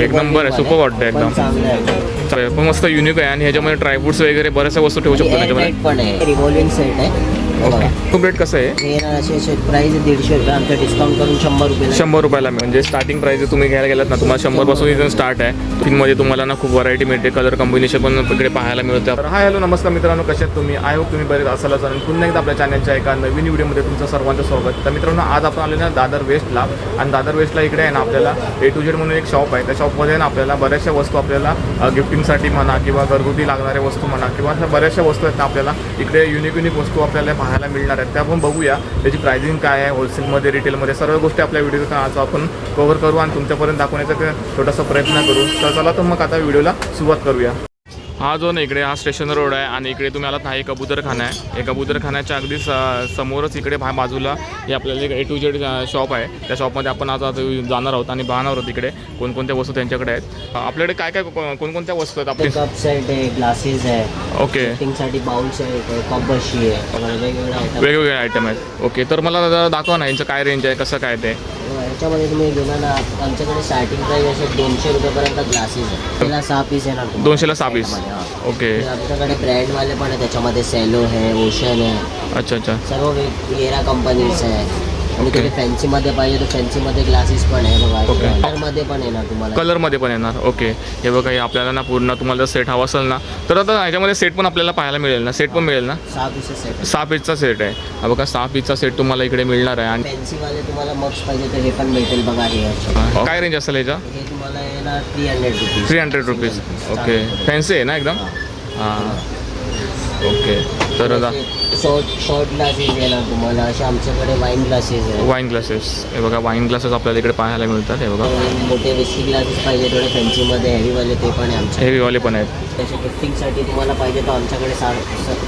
एक नंबर आहे, सुपर वाटतं एकदम. पण मस्त युनिक आहे आणि ह्याच्यामध्ये ड्रायफ्रुट्स वगैरे बऱ्याचशा वस्तू ठेवू शकतो त्याच्यामध्ये. पण आहे रिव्हॉल्विंग सेट आहे. ओके. खूप रेट कसं आहे? हे ना असे प्राइस 150 रुपये, आमचं डिस्काउंट करून 100 रुपये. 100 रुपयाला म्हणजे स्टार्टिंग प्राइस तुम्ही घ्यायला गेलात ना, तुम्हाला 100 पासून इथून स्टार्ट आहे. फिनमध्ये तुम्हाला ना खूप व्हरायटी मिळते, कलर कॉम्बिनेशन पण इकडे पाहायला मिळतं. तर हाय हॅलो नमस्कार मित्रांनो, कसे आहेत तुम्ही? आय होप तुम्ही बरेच असालच. आणि पुन्हा एकदा आपल्या चॅनलच्या एका नवीन व्हिडिओमध्ये तुमचं सर्वांचं स्वागत. तर मित्रांनो, आज आपण आले ना दादर वेस्टला, आणि दादर वेस्टला इकडे आहे ना आपल्याला A to Z म्हणून एक शॉप आहे. त्या शॉपमध्ये ना आपल्याला बऱ्याचशा वस्तू आपल्याला गिफ्टिंगसाठी म्हणा किंवा घरगुती लागणाऱ्या वस्तू म्हणा किंवा अशा बऱ्याचशा वस्तू आहेत ना आपल्याला इकडे युनिक वस्तू आपल्याला पाहायला मिळणार आहेत. त्या आपण बघूया त्याची प्राइसिंग काय आहे, होलसेलमध्ये रिटेलमध्ये सर्व गोष्टी आपल्या व्हिडिओत आज आपण कव्हर करू आणि तुमच्यापर्यंत दाखवण्याचा छोटासा प्रयत्न करू. तर चला तर मग आता व्हिडिओला सुरुवात करूया. हा जो ना इकडे हा स्टेशन रोड आहे आणि इकडे तुम्ही आलात ना, एक कबूतरखाना आहे. एक कबूतरखान्याच्या अगदी समोरच इकडे बाजूला हे आपल्याला एक A to Z शॉप आहे. त्या शॉपमध्ये आपण आज जाणार आहोत आणि पाहणार आहोत इकडे कोणकोणत्या वस्तू त्यांच्याकडे आहेत. आपल्याकडे काय काय कोणकोणत्या वस्तू आहेत आपले? कप सेट आहे, ग्लासेस आहे, ओके, साठी बाउल सेट आहे, कप बशी आहे, वेगवेगळे आयटम आहेत. ओके, तर मला दाखवा ना यांचं काय रेंज आहे, कसं काय ते. ह्याच्यामध्ये तुम्ही गेला ना, आमच्याकडे स्टार्टिंग प्राइस असे 200 रुपयापर्यंत ग्लासेस आहे. त्याला 6 पीस येणार. 200ला 6 पीस. ओके. आमच्याकडे ब्रँडवाले पण आहे, त्याच्यामध्ये सेलो आहे, ओशन आहे. अच्छा. सर्व वेगवेगळ्या कंपनीज आहे. आणि तुम्ही फॅन्सीमध्ये पाहिजे तर फॅन्सीमध्ये ग्लासेस पण आहे बघा. कलरमध्ये पण येणार तुम्हाला. कलरमध्ये पण येणार. ओके. हे बघा, हे आपल्याला ना पूर्ण तुम्हाला सेट हवा असेल ना, तर आता ह्याच्यामध्ये सेट पण आपल्याला पाहायला मिळेल ना, सेट पण मिळेल ना. 6 पीसचा सेट. 6 पीसचा सेट आहे. हा बघा, 6 पीसचा सेट तुम्हाला इकडे मिळणार आहे. आणि फॅन्सीवाले तुम्हाला मग्स पाहिजे तर हे पण भेटेल बघा. हे काय रेंज असेल ह्याचा? हे तुम्हाला येणार 300 रुपीज. 300 रुपीज. ओके, फॅन्सी आहे ना एकदम. हां, ओके. तर आता शॉर्ट ग्लासेस येणार तुम्हाला. असे आमच्याकडे वाईन ग्लासेस आहे. वाईन ग्लासेस, हे बघा वाईन ग्लासेस आपल्याला इकडे पाहायला मिळतात. हे बघा, मोठे विस्की ग्लासेस पाहिजे थोडे फॅन्सीमध्ये, हेवीवाले ते पण आहे आमच्या. हेवीवाले पण आहेत. त्याच्या गिफ्टिंगसाठी तुम्हाला पाहिजे तर आमच्याकडे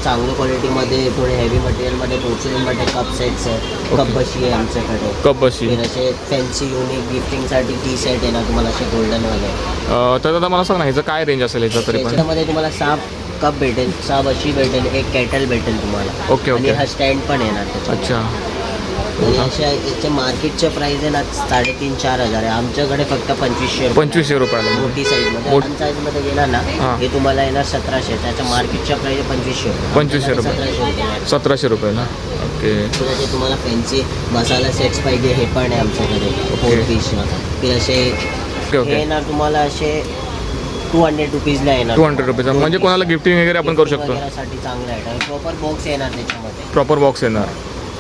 चांगल्या क्वालिटीमध्ये थोडे हेवी मटेरियलमध्ये पोर्सिलिनमध्ये कप सेट्स आहे. कप बशी आहे आमच्याकडे. कप बशी. असे फॅन्सी युनिक गिफ्टिंगसाठी टी सेट येणार तुम्हाला, असे गोल्डनवाले. तर आता मला सांग ना, ह्याचं काय रेंज असेल ह्याचं तरी पण? त्याच्यामध्ये तुम्हाला 6 कप भेटेल, 6 बशी भेटेल, एक केटल भेटेल तुम्हाला. ओके. आणि हा स्टँड पण येणार त्याचा. अच्छा. अशा याच्या मार्केटच्या प्राइस आहे ना 3,500-4,000 आहे. आमच्याकडे फक्त 2500 रुपयाला. मोठी साईजमध्ये. लहान साईजमध्ये गेला ना, हे तुम्हाला येणार 1700. त्याच्या मार्केटच्या प्राइस 2500 रुपये. 1700 रुपयाला. ओके. त्याचे तुम्हाला फॅन्सी मसाला सेट्स पाहिजे हे पण आहे आमच्याकडे 4 पीसला. फिर असे हे येणार तुम्हाला असे 200 रुपीजला येणार. 200 रुपीज म्हणजे कोणाला गिफ्टिंग वगैरे आपण करू शकतो. साठी चांगलं आहे. प्रॉपर बॉक्स येणार त्याच्यामध्ये. प्रॉपर बॉक्स येणार.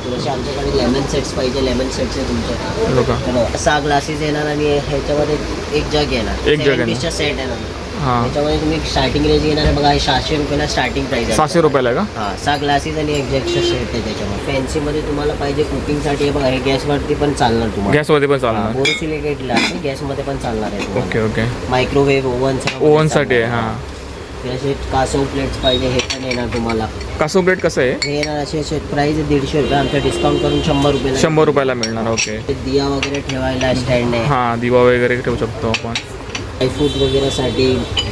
जसे आमच्याकडे लेमन सेट्स पाहिजे, लेमन सेट्स आहे तुमच्याकडे. 6 ग्लासेस येणार आणि ह्याच्यामध्ये एक जग येणार. एक जग पीसचा सेट येणार. हां, त्याच्यामध्ये तुम्ही स्टार्टिंग रेंज येणार आहे बघा. हे 700 रुपयाला स्टार्टिंग प्राइस आहे. 700 रुपयाला आहे का? हां, 6 ग्लासेस आणि एक जगचा सेट आहे त्याच्यामध्ये. फॅन्सीमध्ये तुम्हाला पाहिजे कुकिंगसाठी बघा, हे गॅसवरती पण चालणार तुम्हाला. गॅसवरती पण चालणार. बोरोसिलिकेट ग्लास गॅसमध्ये पण चालणार आहे. ओके. मायक्रोवेव्ह ओव्हनसाठी आहे. हां. असे कासव प्लेट्स पाहिजे हे पण येणार तुम्हाला. कासव प्लेट कसं आहे? हे येणार असे प्राइस 150 रुपये, आमच्या डिस्काउंट करून 100 रुपयाला. 100 रुपयाला मिळणार. ओके. दिया वगैरे ठेवायला स्टँड आहे. हां, दिवा वगैरे ठेवू शकतो आपण. ड्रायफ्रूट वगैरेसाठी,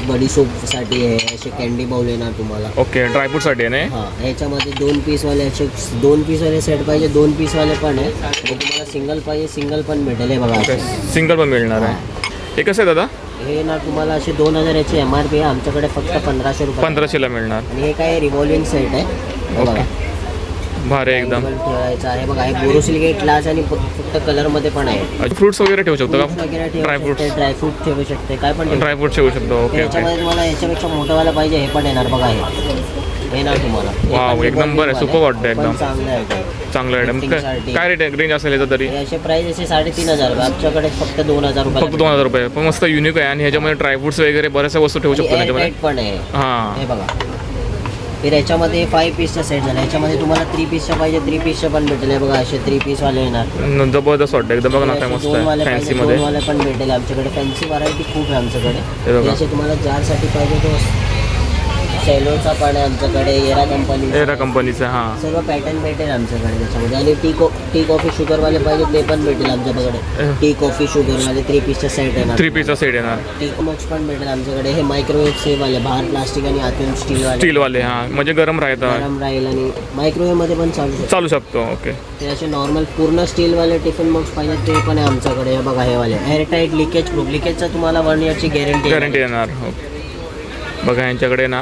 बडी सोपसाठी आहे. असे कॅन्डी बाउल येणार तुम्हाला. ओके, ड्रायफ्रूटसाठी आहे ना. हां, ह्याच्यामध्ये 2 पीसवाले असे 2 पीसवाले सेट पाहिजे, 2 पीसवाले पण आहे. आणि तुम्हाला सिंगल पाहिजे सिंगल पण भेटेल. हे बघा, सिंगल पण मिळणार आहे. हे कसं आहे दादा? हे ना तुम्हाला असे 2000 याची MRP आहे. आमच्याकडे फक्त 1500 रुपये. 1500ला मिळणार. आणि हे काय रिव्हॉल्विंग सेट आहे बघा. भारी एकदम. ठेवायचं आहे बघा. हे बोरोसिलिकेट ग्लास आणि फक्त कलरमध्ये पण आहे. फ्रुट्स वगैरे ठेवू शकतो का? ड्रायफ्रूट ठेवू शकते, काय पण ड्रायफ्रूट ठेवू शकतो. ओके. याच्यामध्ये तुम्हाला याच्यापेक्षा मोठंवाला पाहिजे हे पण येणार बघा. हे येणार तुम्हाला. वाव, एक नंबर आहे. सुपर वाटतं एकदम. चांगलं आहे. चांगलं आहे. काय रेट रेंज असेल याचा तरी? याचे प्राइस असे 3,500 रुपये. आमच्याकडे फक्त 2000 रुपये. फक्त 2000 रुपये. पण मस्त युनिक आहे आणि ह्याच्यामध्ये ड्रायफ्रुट्स वगैरे बऱ्याचशा वस्तू ठेवू शकतो त्याच्यामध्ये. पण आहे. हां, हे बघा. फिर याच्यामध्ये 5 पीसचा सेट झाला. याच्यामध्ये तुम्हाला 3 पीसचा पाहिजे 3 पीसचा पण भेटेल. हे बघा, असे 3 पीसवाले येणार. जबरदस्त वाटतं एकदम. बघा ना, काय मस्त आहे. फॅन्सीमध्ये 2 वाले पण भेटेल आमच्याकडे. फॅन्सी व्हरायटी खूप आहे आमच्याकडे. असे तुम्हाला जारसाठी पाहिजे तो सेलोचा पण आहे आमच्याकडे, एरा कंपनीचा हां. सर्व पॅटर्न भेटेल आमच्याकडे त्याच्यामध्ये. आणि टी कॉफी शुगरवाले पाहिजे ते पण भेटेल आमच्याकडे. टी कॉफी शुगरवाले 3 पीसचा सेट येणार. 3 पीसचा सेट येणार. टी मॉक्स पण भेटेल आमच्याकडे. हे मायक्रोवेव्ह सेवाले, बाहेर प्लास्टिक आणि आतून स्टीलवाले हां, म्हणजे गरम राहील आणि मायक्रोवेव्हमध्ये पण चालू शकतो. ओके. ते असे नॉर्मल पूर्ण स्टीलवाले टिफिन बॉक्स पाहिजे ते पण आहे आमच्याकडे. हे बघा हे वाले एअरटाईट लिकेज प्रूफ. लिकेजचा तुम्हाला 1 इयरची गॅरंटी येणार. ओके. बघा यांच्याकडे ना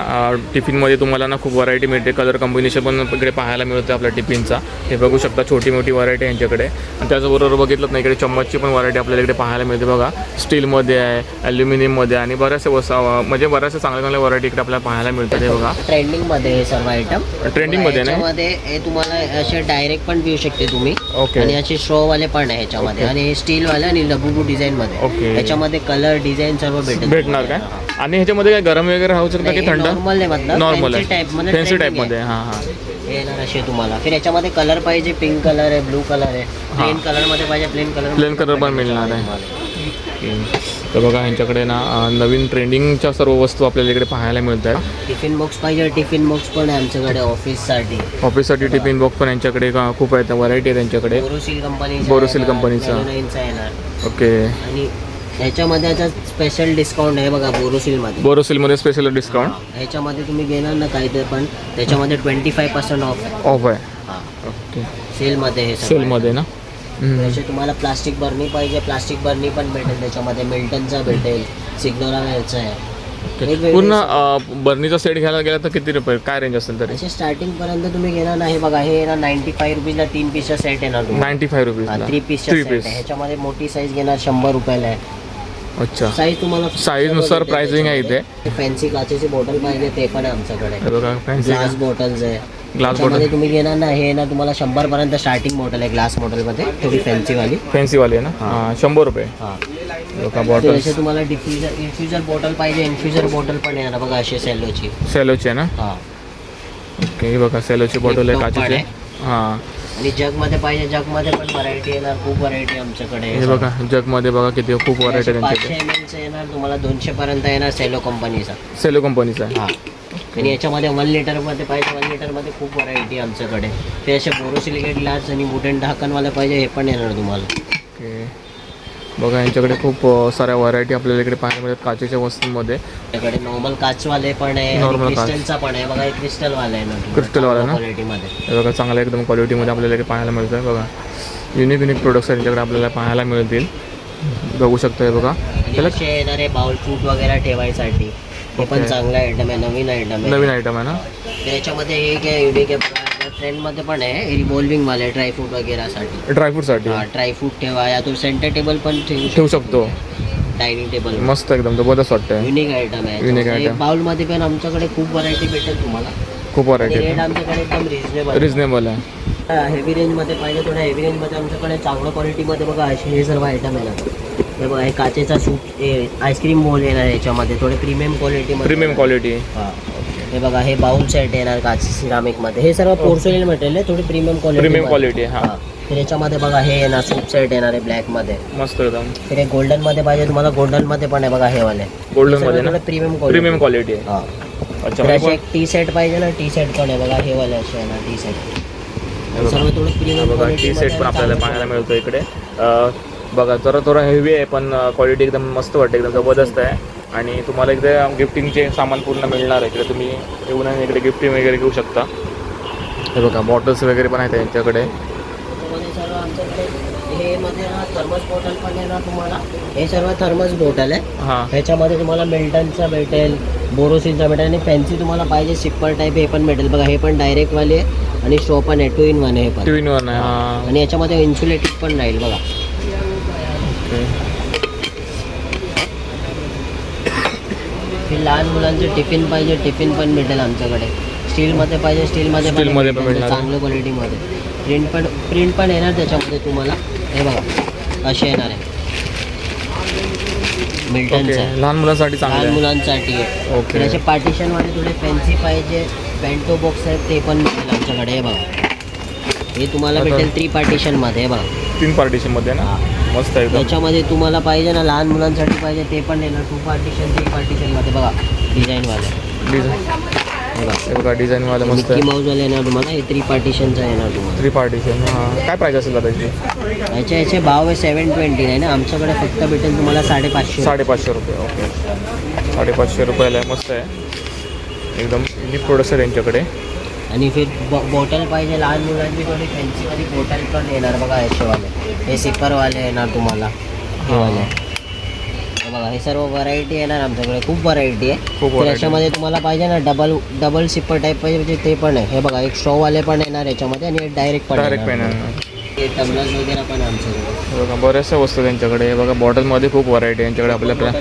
टिफिनमध्ये तुम्हाला ना खूप व्हरायटी मिळते. कलर कॉम्बिनेशन पण इकडे पाहायला मिळते आपल्या टिफिनचा. हे बघू शकता छोटी मोठी व्हरायटी आहे यांच्याकडे. आणि त्याचबरोबर बघितलं ना इकडे चम्मचची पण व्हरायटी आपल्याला इकडे पाहायला मिळते. बघा स्टीलमध्ये आहे, ॲल्युमिनियममध्ये आणि बऱ्याचशा म्हणजे बऱ्याचशा चांगल्या व्हरायटी इकडे आपल्याला पाहायला मिळतात. हे बघा ट्रेंडिंगमध्ये हे सर्व आयटम ट्रेंडिंगमध्ये ना. ह्याच्यामध्ये हे तुम्हाला असे डायरेक्ट पण पिऊ शकते तुम्ही. ओके. आणि असे स्ट्रॉवाले पण आहे ह्याच्यामध्ये. आणि स्टीलवाले आणि लबुबू डिझाईनमध्ये. ओके. ह्याच्यामध्ये कलर डिझाईन सर्व भेटणार काय? आणि ह्याच्यामध्ये काय गरम वगैरे राहू शकतं की थंड? नॉर्मल आहे, नॉर्मल आहे, टाईपमध्ये. फॅन्सी टाईपमध्ये. हां हां. हे येणार असे तुम्हाला. फिर याच्यामध्ये कलर पाहिजे, पिंक कलर आहे, ब्लू कलर आहे. प्लेन कलरमध्ये पाहिजे, प्लेन कलर पण मिळणार आहे. तर बघा यांच्याकडे ना नवीन ट्रेंडिंगच्या सर्व वस्तू आपल्याला इकडे पाहायला मिळत आहेत. टिफिन बॉक्स पाहिजे, टिफिन बॉक्स पण आहे आमच्याकडे ऑफिससाठी टिफिन बॉक्स पण यांच्याकडे खूप आहेत, व्हरायटी आहे त्यांच्याकडे. बोरोसिल कंपनीचा येणार. ओके. आणि ह्याच्यामध्ये आता स्पेशल डिस्काउंट आहे बघा बोरोसिलमध्ये स्पेशल डिस्काउंट. ह्याच्यामध्ये तुम्ही घेणार ना काही तर पण त्याच्यामध्ये 25% ऑफ आहे. ओके. सेलमध्ये हे सेलमध्ये ना. जसे तुम्हाला प्लास्टिक बर्नी पाहिजे, प्लास्टिक बर्नी पण भेटेल त्याच्यामध्ये. मिल्टनचा भेटेल, सिग्नोरा ह्याचा आहे. पूर्ण बर्नीचा सेट घ्यायला गेला तर किती रुपये काय रेंज असेल तरी? असे स्टार्टिंग पर्यंत तुम्ही घेणार नाही बघा. हे येणार 95 रुपीजला 3 पीसचा सेट येणार. 95 रुपीज 3 पीसचा सेट आहे. ह्याच्यामध्ये मोठी साईज घेणार 100 रुपयाला आहे. अच्छा. साईज तुम्हाला साईजनुसार प्राइसिंग आहे इथे. फॅन्सी काचेची बॉटल पाहिजे ते पण आहे आमच्याकडे. बघा फॅन्सी ग्लास बॉटल्स आहे. ग्लास बॉटल तुम्ही घेणार ना हे ना तुम्हाला 100 पर्यंत स्टार्टिंग बॉटल आहे ग्लास बॉटलमध्ये. थोडी फॅन्सीवाली आहे ना. 100 रुपये. हां. बॉटल असे तुम्हाला इन्फ्युजर बॉटल पाहिजे, इन्फ्युजर बॉटल पण येणार बघा अशी सेलोची आहे ना. हां. ओके. बघा सेलोची बॉटल आहे काचेची. हां. आणि जगमध्ये पाहिजे, जगमध्ये पण व्हरायटी येणार, खूप व्हरायटी आमच्याकडे. हे बघा जगमध्ये बघा किती खूप व्हरायटी आहे त्यांच्याकडे. 500 ml चं येणार तुम्हाला 200 पर्यंत येणार सेलो कंपनीचा. हां. आणि याच्यामध्ये 1 लिटरमध्ये पाहिजे, 1 लिटरमध्ये खूप व्हरायटी आमच्याकडे. ते असे बोरोसिलिकेट ग्लास आणि वुडन ढाकणवाले पाहिजे हे पण येणार तुम्हाला. ओके. बघा यांच्याकडे खूप साऱ्या व्हरायटी आपल्याला इकडे पाहायला मिळतात काचेच्या वस्तूंमध्ये. त्याकडे नॉर्मल काचवाले पण आहे, क्रिस्टलचा पण आहे बघा. क्रिस्टलवाला आहे ना, क्रिस्टलवाला ना. क्वालिटीमध्ये हे बघा चांगल्या एकदम क्वालिटीमध्ये आपल्याला इकडे पाहायला मिळतं आहे. बघा युनिक प्रोडक्ट्स यांच्याकडे आपल्याला पाहायला मिळतील. बघू शकता. हे बघा त्याला येणार आहे बाउल फ्रूट वगैरे ठेवायसाठी. हे पण चांगला आयटम आहे, नवीन आयटम आहे ना. त्याच्यामध्ये एक आहे युनिक आहे, ट्रेंडमध्ये पण आहे, रिव्हॉल्विंग वाले ड्रायफ्रूट वगैरेसाठी. ड्रायफ्रूटसाठी ड्रायफ्रूट ठेवा या तो सेंटर टेबल पण ठेवू शकतो. डायनिंग टेबल मस्त एकदम जबरदस्त वाटतं. युनिक आयटम आहे. बाउलमध्ये पण आमच्याकडे खूप व्हरायटी भेटेल तुम्हाला. खूप व्हरायटी रेट आमच्याकडे एकदम रिजनेबल आहे. हेवी रेंजमध्ये पाहिजे, थोड्या हेवी रेंजमध्ये आमच्याकडे चांगल्या क्वालिटीमध्ये बघा असे हे सर्व आयटम येणार. हे बघा हे काचेचा सूप आईस्क्रीम बोल येणार याच्यामध्ये, थोडे प्रीमियम क्वालिटी. हां. हे बघा हे बाउल सेट येणार काच सिरामिकमध्ये. हे सर्व पोर्सोलिन मटेरियल आहे, थोडी प्रीमियम क्वालिटी. हां. तर याच्यामध्ये बघा हे येणार सूप सेट येणार आहे ब्लॅकमध्ये. मस्त एकदम. तर हे गोल्डनमध्ये पाहिजे तुम्हाला, गोल्डनमध्ये पण आहे बघा हे वाले. गोल्डनमध्ये ना प्रीमियम क्वालिटी आहे. हां. अच्छा. असे एक टी सेट पाहिजे ना, टी सेट पण आहे बघा हे वाले असे आहे ना टी सेट. सर्व थोडं प्रीमियम बघा टी सेट पण आपल्याला पाहायला मिळतो इकडे. बघा थोडा हेवी आहे पण क्वालिटी एकदम मस्त वाटते, एकदम जबरदस्त आहे. आणि तुम्हाला इकडे गिफ्टिंगचे सामान पूर्ण मिळणार आहे. इकडे तुम्ही येऊन इकडे गिफ्टिंग वगैरे घेऊ शकता. हे बघा बॉटल्स वगैरे पण आहेत यांच्याकडे. सर्व आमच्याकडे हे मध्ये ना थर्मस बॉटल पण आहे ना तुम्हाला. हे सर्व थर्मस बॉटल आहे. हां. ह्याच्यामध्ये तुम्हाला मिल्टनचा भेटेल, बोरोसिलचा भेटेल आणि फॅन्सी तुम्हाला पाहिजे सिप्पर टाईप हे पण भेटेल बघा. हे पण डायरेक्टवाले आणि शो पण आहे 2 in 1 आहे. हे पण 2 in 1 आहे. हां. आणि याच्यामध्ये इन्सुलेटेड पण राहील बघा. हे लहान मुलांचे टिफिन पाहिजे, टिफिन पण भेटेल आमच्याकडे. स्टीलमध्ये पाहिजे, स्टीलमध्ये पण भेटेल चांगल्या क्वालिटीमध्ये. प्रिंट पण येणार त्याच्यामध्ये तुम्हाला. हे बघा असे येणार आहे मिल्टनचा. लहान मुलांसाठी लहान मुलांसाठी आहे. ओके. त्याचे पार्टिशनवाले थोडे फॅन्सी पाहिजे, बेंटो बॉक्स आहेत ते पण भेटेल आमच्याकडे. हे बघा हे तुम्हाला भेटेल 3 पार्टिशनमध्ये. हे बघा 3 पार्टिशनमध्ये ना. मस्त आहे. त्याच्यामध्ये तुम्हाला पाहिजे ना लहान मुलांसाठी पाहिजे ते पण येणार 2 पार्टिशन 3 पार्टिशनमध्ये बघा डिझाईनवाले. हे बघा डिझाईनवाला मस्त मिक्की आहे. माऊसवाले येणार तुम्हाला, हे 3 पार्टिशनचा येणार तुम्हाला. 3 पार्टिशन. हां, काय प्राईस असेल दादा त्याची? याचे भाव आहे 720 ना, आमच्याकडे फक्त भेटेल तुम्हाला 550. 550 रुपये. ओके, 550 रुपयाला आहे. मस्त आहे एकदम. युनिक प्रोडक्ट्स आहे त्यांच्याकडे. आणि फिर बॉटल पाहिजे लहान मुलांची, थोडी फॅन्सीवाली बॉटल पण येणार बघा याच्यावाले. हे सिपरवाले येणार तुम्हाला, हे वाले. हे बघा हे सर्व व्हरायटी येणार आमच्याकडे, खूप व्हरायटी आहे. खूप तर variety. याच्यामध्ये तुम्हाला पाहिजे ना डबल सिपर टाईप पाहिजे म्हणजे ते पण आहे. हे बघा एक स्ट्रॉवाले पण येणार याच्यामध्ये आणि एक डायरेक्ट पण डायरेक्ट पेन येणार. आहे. हे टम्लर्स वगैरे पण आहे आमच्याकडे. हे बघा बऱ्याचशा वस्तू त्यांच्याकडे. हे बघा बॉटलमध्ये खूप व्हरायटी आहे यांच्याकडे. आपल्याला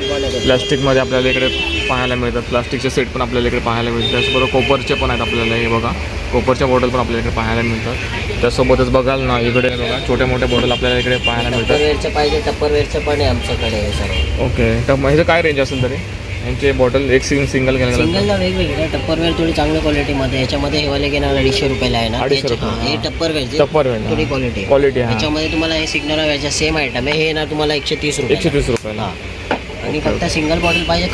प्लास्टिकमध्ये आपल्याला इकडे पाहायला मिळतात. प्लास्टिकचे सेट पण आपल्याला इकडे पाहायला मिळतात. त्याचबरोबर कोपरचे पण आहेत आपल्याला. हे बघा कोपरच्या बॉटल पण आपल्याला इकडे पाहायला मिळतात. त्यासोबतच बघाल ना इकडे बघा छोट्या मोठ्या बॉटल आपल्याला इकडे पाहायला मिळतात. टप्परवेअरचे पाहिजे टप्परवेअरचं पण आहे आमच्याकडे हे सर्व. ओके, तर ह्याचं काय रेंज असेल तरी यांचे बॉटल एक सिंगल घ्यायला लागेल? सिंगलला वेगवेगळे टप्परवेअर थोडी चांगल्या क्वालिटीमध्ये. याच्यामध्ये हे वाले घेणार 250 रुपयाला आहे ना. 250 रुपये. हे टप्परवेअरचे टप्परवेअर थोडी क्वालिटी. क्वालिटी. हां, याच्यामध्ये तुम्हाला हे सिग्नल याच्या सेम आयटम आहे. हे येणार तुम्हाला 130 रुपये. 130 रुपयाला. हां, आणि फक्त सिंगल बॉटल पाहिजे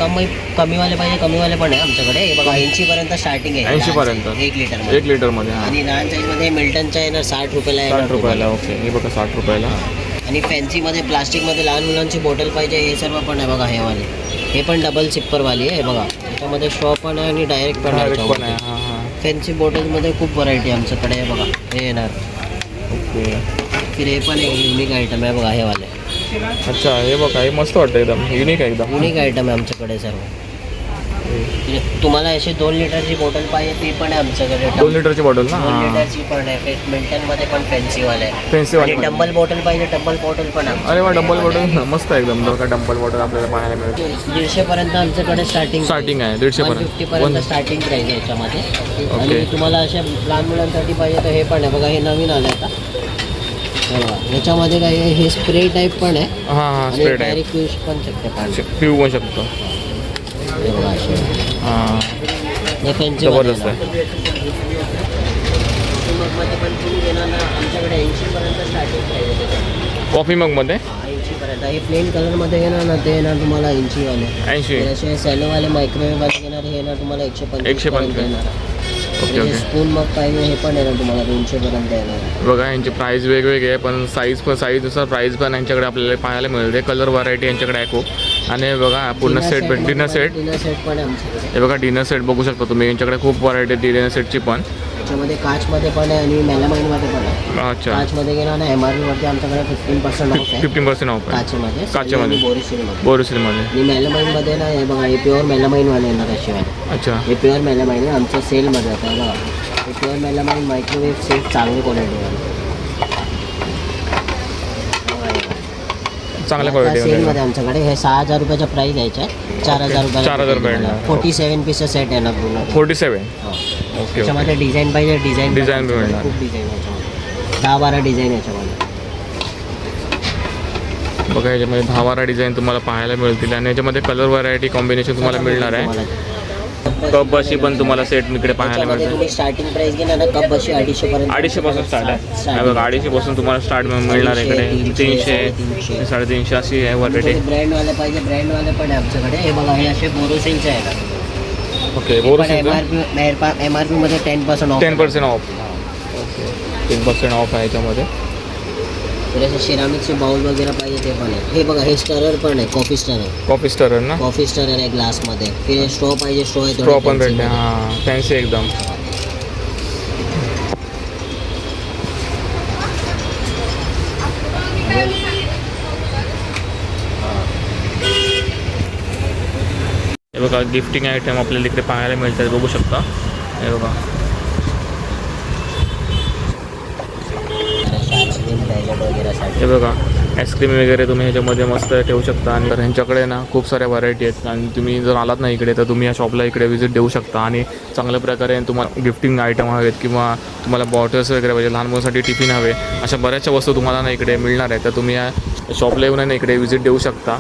कमीवाले पाहिजे कमीवाले पण आहे आमच्याकडे. हे बघा 80 पर्यंत स्टार्टिंग आहे. 80 पर्यंत 1 लिटर 1 लिटरमध्ये. हां, आणि लहान साईजमध्ये मिल्टनचा येणार 60 रुपयाला येणार 60 रुपयाला. ओके, हे बघा 60 रुपयाला. आणि फॅन्सीमध्ये प्लास्टिकमध्ये लहान मुलांची बॉटल पाहिजे हे सर्व पण आहे बघा. हे वाले हे पण डबल सिप्परवाली आहे. हे बघा याच्यामध्ये स्ट्रॉ पण आहे आणि डायरेक्ट पण डायरेक्ट पण आहे. आहे. हां हां, फॅन्सी बॉटलमध्ये खूप व्हरायटी आहे आमच्याकडे. हे बघा हे येणार. ओके. फिर हे पण एक युनिक आयटम आहे बघा. हे वाले अच्छा, हे बघा हे मस्त वाटतं एकदम. युनिक आहे एकदम. युनिक आयटम आहे आमच्याकडे सर्व. तुम्हाला अशी 2 लिटरची बॉटल पाहिजे ती पण आहे आमच्याकडे. 2 लिटरची बॉटल ना. 2 हां, लिटरची पण आहे. मिल्टनमध्ये पण फॅन्सीवाले आहे. फॅन्सीवाली. आणि डंबल बॉटल पाहिजे डंबल बॉटल पण आहे. अरे वा, डंबल बॉटल मस्त आहे एकदम. बघा डंबल बॉटल आपल्याला पाहायला मिळते. 150 पर्यंत आमच्याकडे स्टार्टिंग आहे 150 150 पर्यंत स्टार्टिंग प्राइस आहे याच्यामध्ये. ओके. आणि तुम्हाला अशा लहान मुलांसाठी पाहिजे तर हे पण आहे बघा. हे नवीन आलं आता. हे बघा याच्यामध्ये काय आहे, हे स्प्रे टाईप पण आहे. हां हां, आणि स्प्रेड आहे. डायरेक्ट पिऊ पण शकते पाणी. पिऊ पण शकतो. हे बघा असे. हां, हे फॅन्सी जबरदस्त आहे. मगमध्ये पण तुम्ही घेणार ना आमच्याकडे 80 पर्यंत स्टार्टिंग प्राइस आहे. कॉफी मगमध्ये 80 पर्यंत. हे प्लेन कलरमध्ये घेणार ना ते येणार तुम्हाला 80 वाले. 80. तर असे सॅलोवाले मायक्रोवेव्हवाले घेणार हे येणार तुम्हाला 125 पर्यंत येणार. Okay okay. स्पून मग पाहिजे हे पण येणार तुम्हाला 200 पर्यंत येणार. बघा यांची प्राईस वेगवेगळी आहे, पण साईजनुसार प्राईस पण यांच्याकडे आपल्याला पाहायला मिळते. कलर व्हरायटी यांच्याकडे आहे खूप. आणि बघा पूर्ण set dinner set. Dinner set पण आहे आमच्याकडे. हे बघा डिनर सेट बघू शकता तुम्ही. यांच्याकडे खूप व्हरायटी आहे डिनर सेटची पण. त्याच्यामध्ये काचमध्ये पण आहे आणि मेलामाईनमध्ये पण आहे. अच्छा, काचमध्ये घेणार ना MRP वरती आमच्याकडे 15% ऑफ आहे. 15% ऑफ आहे काचेमध्ये काचेमध्ये. बोरिसिलमध्ये. बोरोसिलमध्ये. आणि मेलामाईनमध्ये ना हे बघा हे प्युअर मेलामाईनवाले येणार असे. अच्छा, हे प्युअर मेलामाईन आहे आमच्या सेलमध्ये आता बघा. हे प्युअर मेलामाईन मायक्रोवेव्ह सेट चांगली क्वालिटीवाले. चांगल्या क्वालिटी. सेलमध्ये आमच्याकडे हे 6,000 रुपयाचा प्राईस यायचा. 4,000 रुपयाला 4,000 रुपयाला. 47 पीसेस सेट येणार पूर्ण. 47. हो. ओके. त्याच्यामध्ये डिझाईन पाहिजे डिझाईन डिझाईन बी मिळणार. खूप डिझाईन याच्यामध्ये 10-12 डिझाईन याच्यामध्ये. बघा याच्यामध्ये 10-12 डिझाईन तुम्हाला पाहायला मिळतील. आणि याच्यामध्ये कलर व्हरायटी कॉम्बिनेशन तुम्हाला मिळणार आहे. कप बशी पण तुम्हाला सेट इकडे पाहायला त्याच्यामध्ये मिळते. तुम्ही स्टार्टिंग प्राइस घेणार ना कप बशी 250 पर्यंत. 250 पासून स्टार्ट आहे. हे बघा 250 पासून तुम्हाला स्टार्ट मिळणार आहे इकडे. 300 350 अशी आहे व्हरायटी. ब्रँडवाले पाहिजे ब्रँडवाले पण आहे आमच्याकडे. हे बघा हे असे बोरोसिलचे आहेत. ओके, बोरोसिल MRP मध्ये 10% ऑफ. 10% ऑफ. ओके, 10% ऑफ आहे याच्यामध्ये. तर असे सिरामिकचे बाउल वगैरे पाहिजे ते पण आहे. हे बघा हे स्टरर पण आहे. Coffee stirrer. कॉफी स्टरर ना. कॉफी स्टरर आहे ग्लासमध्ये. फिर स्ट्रॉ पाहिजे स्ट्रॉ आहे. स्ट्रॉ पण भेटते. हां, फॅन्सी एकदम. हे बघा गिफ्टिंग आयटम आपल्याला इकडे पाहायला मिळतात. बघू शकता. हे बघा हे बघा आईस्क्रीम वगैरे तुम्ही ह्याच्यामध्ये मस्त ठेवू शकता. आणि तर ह्यांच्याकडे ना खूप साऱ्या व्हरायटी आहेत. आणि तुम्ही जर आलात ना इकडे तर तुम्ही या शॉपला इकडे व्हिजिट देऊ शकता. आणि चांगल्या प्रकारे तुम्हाला गिफ्टिंग आयटम हवेत किंवा तुम्हाला बॉटल्स वगैरे पाहिजे, लहान मुलांसाठी टिफिन हवे, अशा बऱ्याचशा वस्तू तुम्हाला ना इकडे मिळणार आहे. तर तुम्ही या शॉपला येऊन ना इकडे व्हिजिट देऊ शकता.